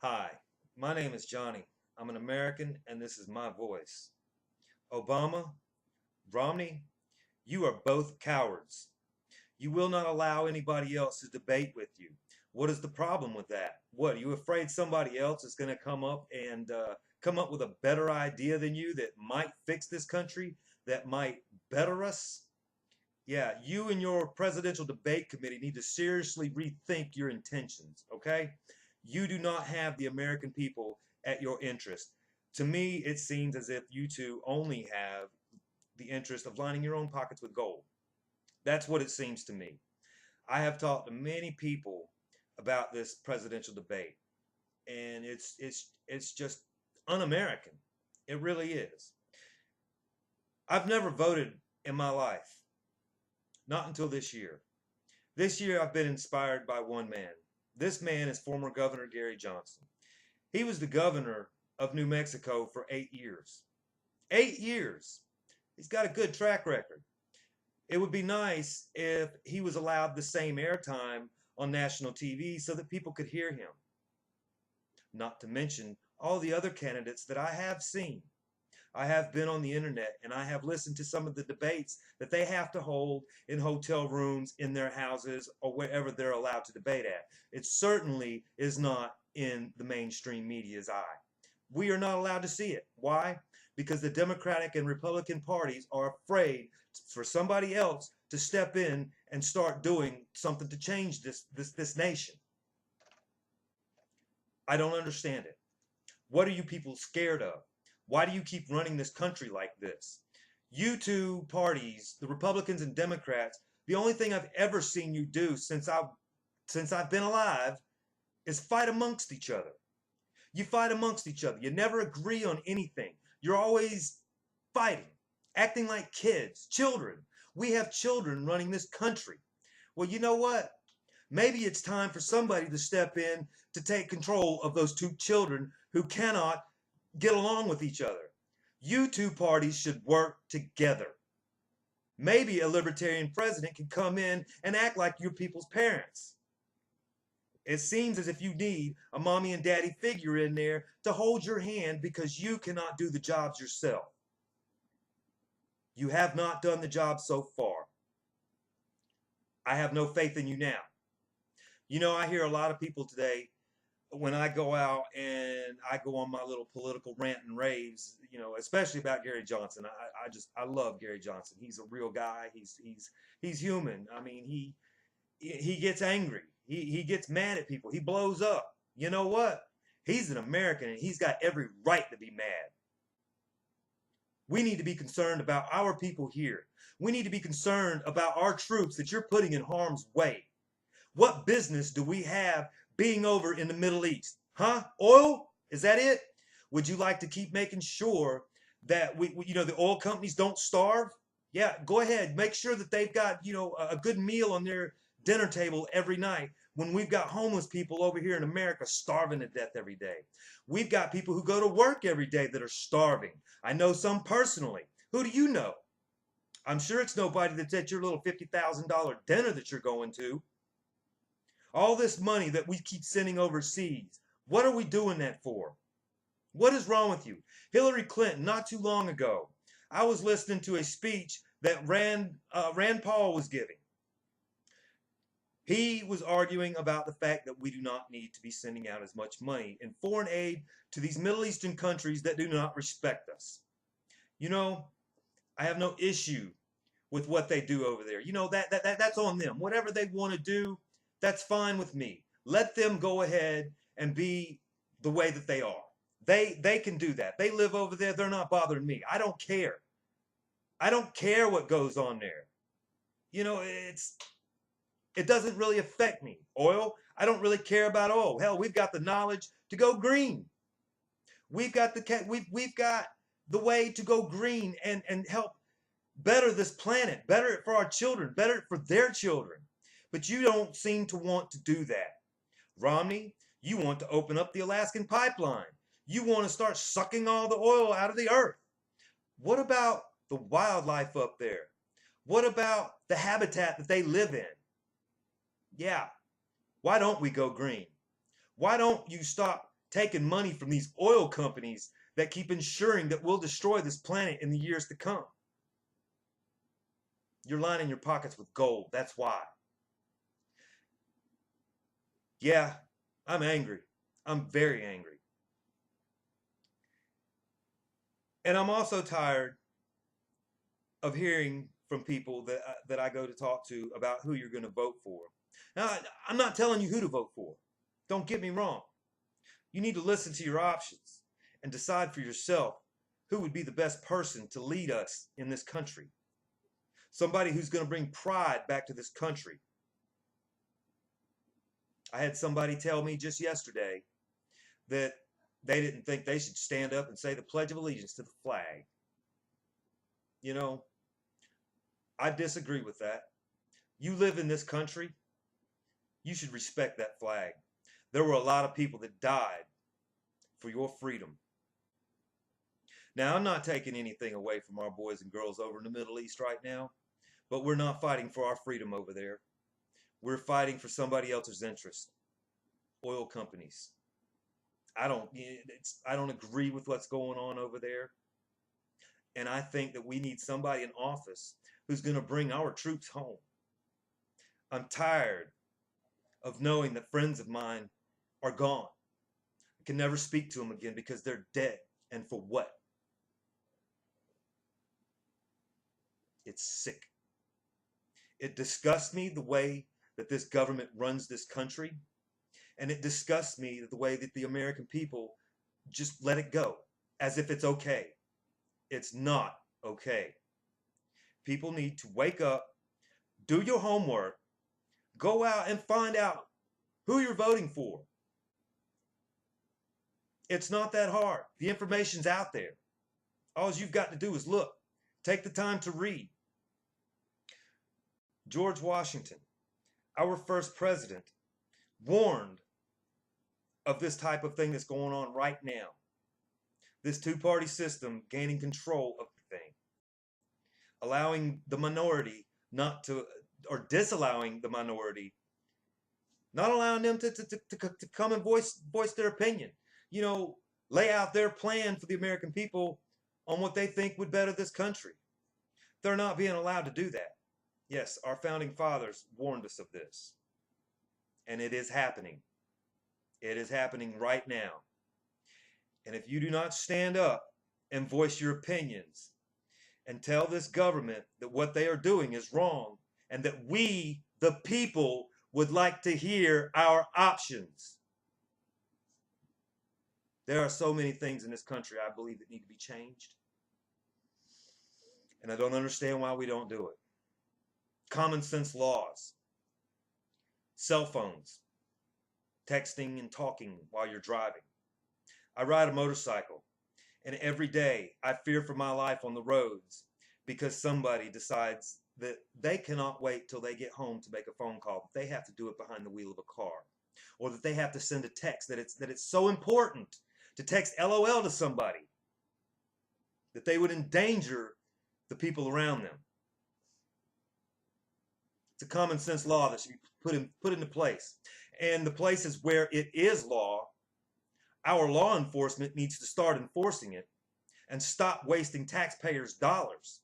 Hi, my name is Johnny. I'm an American and this is my voice. Obama, Romney, you are both cowards. You will not allow anybody else to debate with you. What is the problem with that? What, are you afraid somebody else is going to come up and come up with a better idea than you that might fix this country, that might better us? Yeah, you and your presidential debate committee need to seriously rethink your intentions, okay? You do not have the American people at your interest. To me, it seems as if you two only have the interest of lining your own pockets with gold. That's what it seems to me. I have talked to many people about this presidential debate, and it's just un-American. It really is. I've never voted in my life, not until this year. This year, I've been inspired by one man. This man is former Governor Gary Johnson. He was the governor of New Mexico for 8 years. 8 years. He's got a good track record. It would be nice if he was allowed the same airtime on national TV so that people could hear him. Not to mention all the other candidates that I have seen. I have been on the internet and I have listened to some of the debates that they have to hold in hotel rooms, in their houses, or wherever they're allowed to debate at. It certainly is not in the mainstream media's eye. We are not allowed to see it. Why? Because the Democratic and Republican parties are afraid for somebody else to step in and start doing something to change this nation. I don't understand it. What are you people scared of? Why do you keep running this country like this? You two parties, the Republicans and Democrats, the only thing I've ever seen you do since I've been alive is fight amongst each other. You fight amongst each other. You never agree on anything. You're always fighting, acting like kids, children. We have children running this country. Well, you know what? Maybe it's time for somebody to step in to take control of those two children who cannot get along with each other. You two parties should work together. Maybe a libertarian president can come in and act like your people's parents. It seems as if you need a mommy and daddy figure in there to hold your hand because you cannot do the jobs yourself. You have not done the job so far. I have no faith in you now. You know, I hear a lot of people today when I go out and I go on my little political rant and raves, especially about Gary Johnson. I love Gary Johnson. He's a real guy. He's human. I mean, he gets angry. He gets mad at people. He blows up. You know what? He's an American and he's got every right to be mad. We need to be concerned about our people here. We need to be concerned about our troops that you're putting in harm's way. What business do we have being over in the Middle East? Huh? Oil? Is that it? Would you like to keep making sure that the oil companies don't starve? Yeah, go ahead. Make sure that they've got, a good meal on their dinner table every night when we've got homeless people over here in America starving to death every day. We've got people who go to work every day that are starving. I know some personally. Who do you know? I'm sure it's nobody that's at your little $50,000 dinner that you're going to. All this money that we keep sending overseas, what are we doing that for? What is wrong with you? Hillary Clinton, not too long ago, I was listening to a speech that Rand Paul was giving. He was arguing about the fact that we do not need to be sending out as much money in foreign aid to these Middle Eastern countries that do not respect us. I have no issue with what they do over there. That's on them. Whatever they want to do, that's fine with me. Let them go ahead and be the way that they are. They can do that. They live over there. They're not bothering me. I don't care. I don't care what goes on there. It doesn't really affect me. Oil, I don't really care about oil. Hell, we've got the knowledge to go green. We've got the way to go green and help better this planet, better it for our children, better it for their children. But you don't seem to want to do that. Romney, you want to open up the Alaskan pipeline. You want to start sucking all the oil out of the earth. What about the wildlife up there? What about the habitat that they live in? Yeah, why don't we go green? Why don't you stop taking money from these oil companies that keep ensuring that we'll destroy this planet in the years to come. You're lining your pockets with gold. That's why. Yeah, I'm angry. I'm very angry. And I'm also tired of hearing from people that I go to talk to about who you're going to vote for. Now, I'm not telling you who to vote for. Don't get me wrong. You need to listen to your options and decide for yourself who would be the best person to lead us in this country. Somebody who's going to bring pride back to this country. I had somebody tell me just yesterday that they didn't think they should stand up and say the Pledge of Allegiance to the flag. You know, I disagree with that. You live in this country, you should respect that flag. There were a lot of people that died for your freedom. Now, I'm not taking anything away from our boys and girls over in the Middle East right now, but we're not fighting for our freedom over there. We're fighting for somebody else's interest. Oil companies. I don't agree with what's going on over there. And I think that we need somebody in office who's going to bring our troops home. I'm tired of knowing that friends of mine are gone. I can never speak to them again because they're dead. And for what? It's sick. It disgusts me the way that this government runs this country. And it disgusts me the way that the American people just let it go as if it's okay. It's not okay. People need to wake up, do your homework, go out and find out who you're voting for. It's not that hard. The information's out there. All you've got to do is look. Take the time to read. George Washington, our first president, warned of this type of thing that's going on right now. This two-party system gaining control of the thing. Allowing the minority not to, or disallowing the minority, not allowing them to come and voice their opinion. You know, lay out their plan for the American people on what they think would better this country. They're not being allowed to do that. Yes, our founding fathers warned us of this. And it is happening. It is happening right now. And if you do not stand up and voice your opinions and tell this government that what they are doing is wrong and that we, the people, would like to hear our options. There are so many things in this country I believe that need to be changed. And I don't understand why we don't do it. Common sense laws. Cell phones. Texting and talking while you're driving. I ride a motorcycle, and every day I fear for my life on the roads because somebody decides that they cannot wait till they get home to make a phone call. They have to do it behind the wheel of a car, or that they have to send a text that it's so important to text LOL to somebody that they would endanger the people around them. It's a common sense law that should be put into place. And the places where it is law, our law enforcement needs to start enforcing it and stop wasting taxpayers' dollars,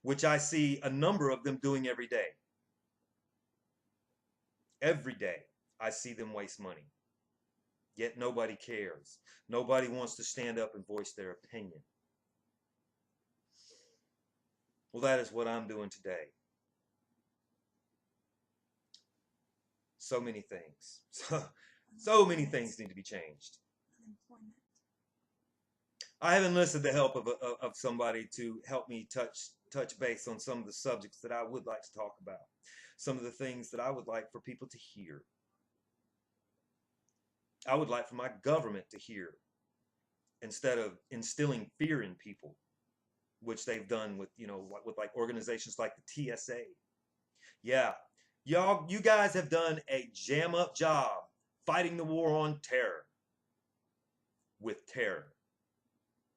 which I see a number of them doing every day. Every day I see them waste money. Yet nobody cares. Nobody wants to stand up and voice their opinion. Well, that is what I'm doing today. So many things. So many things need to be changed. I haven't enlisted the help of somebody to help me touch base on some of the subjects that I would like to talk about. Some of the things that I would like for people to hear. I would like for my government to hear instead of instilling fear in people, which they've done with, with like organizations like the TSA. Yeah, you guys have done a jam up job fighting the war on terror with terror.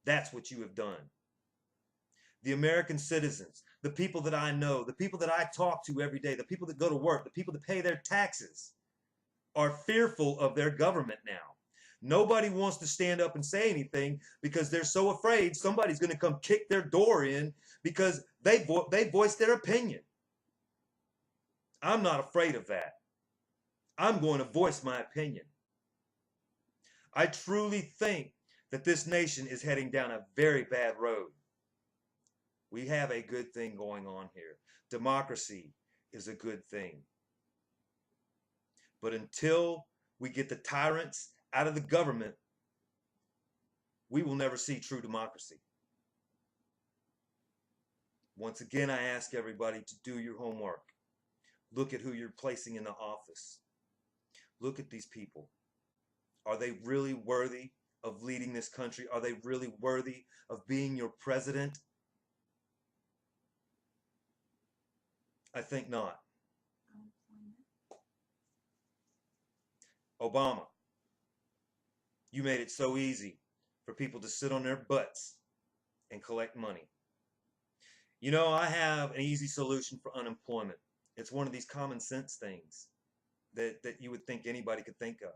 That's what you have done. The American citizens, the people that I know, the people that I talk to every day, the people that go to work, the people that pay their taxes are fearful of their government now. Nobody wants to stand up and say anything because they're so afraid somebody's going to come kick their door in because they voiced their opinion. I'm not afraid of that. I'm going to voice my opinion. I truly think that this nation is heading down a very bad road. We have a good thing going on here. Democracy is a good thing. But until we get the tyrants out of the government, we will never see true democracy. Once again, I ask everybody to do your homework. Look at who you're placing in the office. Look at these people. Are they really worthy of leading this country? Are they really worthy of being your president? I think not. Obama, you made it so easy for people to sit on their butts and collect money. You know, I have an easy solution for unemployment. It's one of these common sense things that you would think anybody could think of.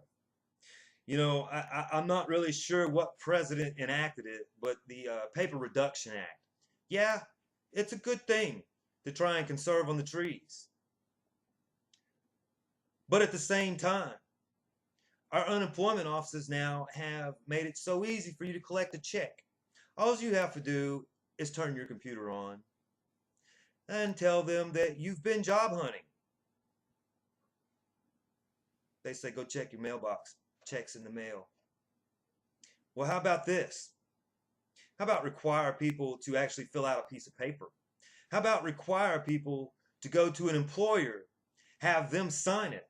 You know, I'm not really sure what president enacted it, but the Paper Reduction Act. Yeah, it's a good thing to try and conserve on the trees. But at the same time, our unemployment offices now have made it so easy for you to collect a check. All you have to do is turn your computer on and tell them that you've been job hunting. They say, go check your mailbox. Checks in the mail. Well, how about this? How about require people to actually fill out a piece of paper? How about require people to go to an employer, have them sign it,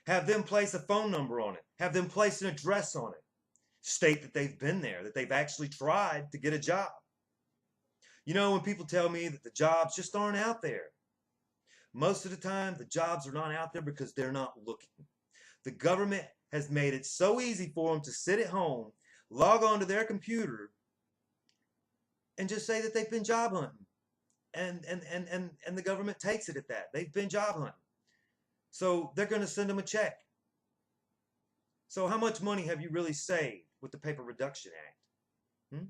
have them place a phone number on it, have them place an address on it, state that they've been there, that they've actually tried to get a job. You know, when people tell me that the jobs just aren't out there, most of the time the jobs are not out there because they're not looking. The government has made it so easy for them to sit at home, log on to their computer, and just say that they've been job hunting. And the government takes it at that. They've been job hunting. So they're going to send them a check. So how much money have you really saved with the Paper Reduction Act?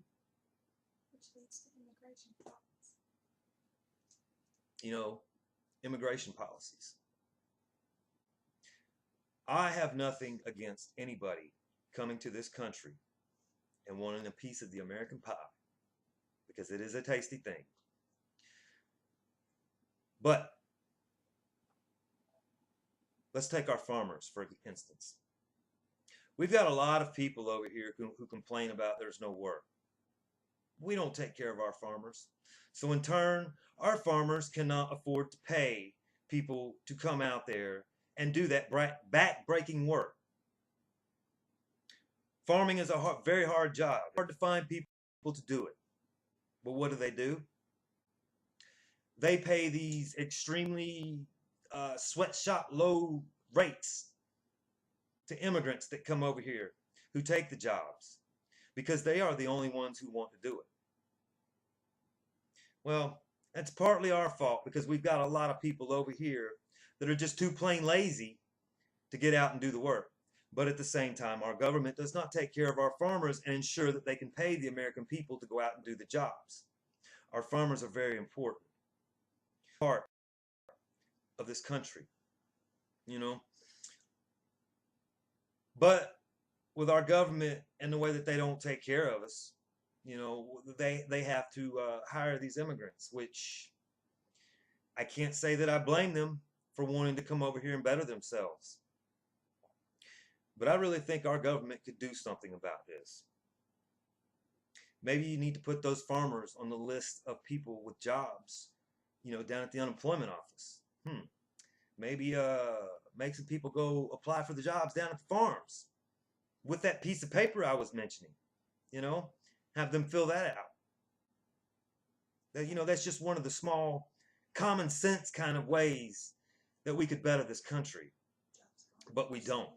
Which leads to immigration problems. You know, immigration policies. I have nothing against anybody coming to this country and wanting a piece of the American pie, because it is a tasty thing. But let's take our farmers, for instance. We've got a lot of people over here who complain about there's no work. We don't take care of our farmers. So in turn, our farmers cannot afford to pay people to come out there and do that back-breaking work. Farming is a very hard job. It's hard to find people to do it. But what do? They pay these extremely sweatshop low rates to immigrants that come over here who take the jobs because they are the only ones who want to do it. Well, that's partly our fault because we've got a lot of people over here that are just too plain lazy to get out and do the work. But at the same time, our government does not take care of our farmers and ensure that they can pay the American people to go out and do the jobs. Our farmers are very important part of this country, you know. But with our government and the way that they don't take care of us, you know, they have to hire these immigrants, which I can't say that I blame them for wanting to come over here and better themselves. But I really think our government could do something about this. Maybe you need to put those farmers on the list of people with jobs, you know, down at the unemployment office. Maybe make some people go apply for the jobs down at the farms with that piece of paper I was mentioning, you know, have them fill that out. That, you know, that's just one of the small common sense kind of ways that we could better this country, but we don't.